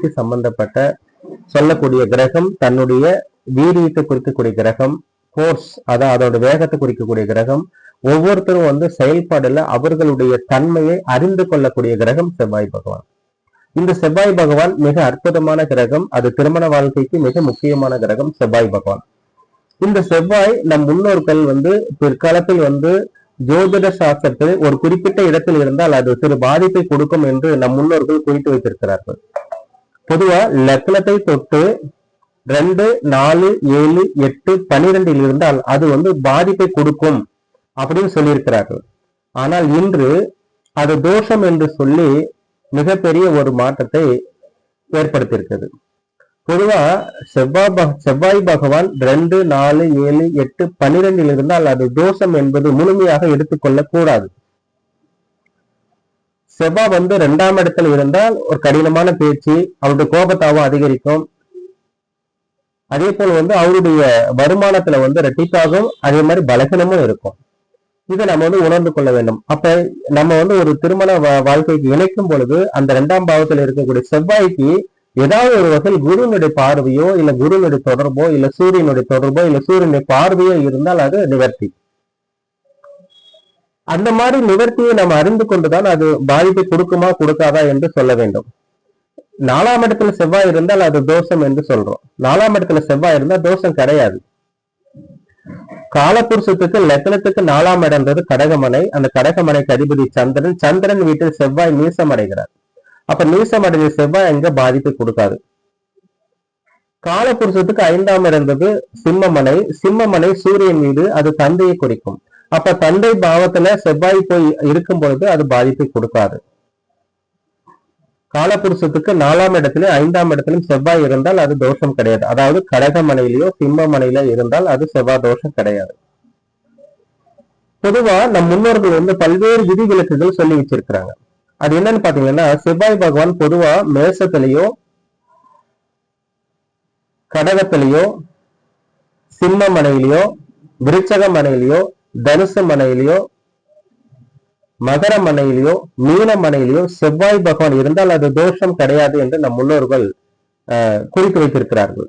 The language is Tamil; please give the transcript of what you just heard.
வாழ்க்கைக்கு சம்பந்தப்பட்ட சொல்லக்கூடிய கிரகம், தன்னுடைய வீரியத்தை குறிக்கக்கூடிய கிரகம், போர்ஸ் அதான் அதோட வேகத்தை குறிக்கக்கூடிய கிரகம், ஒவ்வொருத்தரும் செயல்பாடுல அவர்களுடைய தன்மையை அறிந்து கொள்ளக்கூடிய கிரகம் செவ்வாய் பகவான். இந்த செவ்வாய் பகவான் மிக அற்புதமான கிரகம். அது திருமண வாழ்க்கைக்கு மிக முக்கியமான கிரகம் செவ்வாய் பகவான். இந்த செவ்வாய் நம் முன்னோர்கள் பிற்காலத்தில் ஜோதிட சாஸ்திரத்தில் ஒரு குறிப்பிட்ட இடத்தில் இருந்தால் அது சிறு பாதிப்பை கொடுக்கும் என்று நம் முன்னோர்கள் குறித்து வைத்திருக்கிறார்கள். பொதுவா லக்னத்தை தொட்டு 2, 4, 7, 8, 12 இருந்தால் அது பாதிப்பை கொடுக்கும் அப்படின்னு சொல்லியிருக்கிறார்கள். ஆனால் இன்று அது தோஷம் என்று சொல்லி மிகப்பெரிய ஒரு மாற்றத்தை ஏற்படுத்தியிருக்கிறது. பொதுவா செவ்வாய் பகவான் 2, 4, 7, 8, 12 இருந்தால் அது தோஷம் என்பது முழுமையாக எடுத்துக்கொள்ள கூடாது. செவ்வாய் 2ஆம் இடத்துல இருந்தால் ஒரு கடினமான பேச்சு, அவருடைய கோபத்தாவும் அதிகரிக்கும். அதே போல் அவருடைய வருமானத்துல ரெட்டிப்பாகும், அதே மாதிரி பலகீனமும் இருக்கும். இதை நம்ம உணர்ந்து கொள்ள வேண்டும். அப்ப நம்ம ஒரு திருமண வாழ்க்கைக்கு இணைக்கும் பொழுது அந்த 2ஆம் பாவத்தில் இருக்கக்கூடிய செவ்வாய்க்கு ஏதாவது ஒரு வகையில் குருனுடைய பார்வையோ இல்ல குருனுடைய தொடர்போ இல்ல சூரியனுடைய தொடர்போ இல்ல சூரியனுடைய பார்வையோ இருந்தால் அது நிவர்த்தி. அந்த மாதிரி நிவர்த்தியை நம்ம அறிந்து கொண்டுதான் அது பாதிப்பை கொடுக்குமா கொடுக்காதா என்று சொல்ல வேண்டும். 4ஆம் இடத்துல செவ்வாய் இருந்தால் அது தோஷம் என்று சொல்றோம். 4ஆம் இடத்துல செவ்வாய் இருந்தால் தோஷம் கிடையாது. காலபுருஷத்துக்கு லக்னத்துக்கு 4ஆம் இடம்ன்றது கடகமனை. அந்த கடகமனைக்கு அதிபதி சந்திரன். சந்திரன் வீட்டில் செவ்வாய் நீசம் அடைகிறார். அப்ப நீசம் அடைஞ்ச செவ்வாய் அங்க பாதிப்பை கொடுக்காது. காலபுருஷத்துக்கு 5ஆம் இடம்ன்றது சிம்மமனை. சிம்மமனை சூரியன் வீடு, அது தந்தையை குறிக்கும். அப்ப தந்தை பாவத்துல செவ்வாய் போய் இருக்கும் பொழுது அது பாதிப்பை கொடுக்காது. காலபுருஷத்துக்கு 4ஆம் இடத்திலும் 5ஆம் இடத்திலும் செவ்வாய் இருந்தால் அது தோஷம் கிடையாது. அதாவது கடகமனையிலயோ சிம்மமனையில இருந்தால் அது செவ்வாய் தோஷம் கிடையாது. பொதுவா நம் முன்னோர்கள் பல்வேறு விதிவிலக்குகள் சொல்லி வச்சிருக்கிறாங்க. அது என்னன்னு பாத்தீங்கன்னா, செவ்வாய் பகவான் பொதுவா மேசத்திலேயோ கடகத்திலேயோ சிம்ம மனையிலையோ விருச்சக மனையிலையோ தனுசு மனையிலையோ மகர மனையிலையோ மீன மனையிலையோ செவ்வாய் பகவான் இருந்தால் அது தோஷம் கிடையாது என்று நம் முன்னோர்கள் குறித்து வைத்திருக்கிறார்கள்.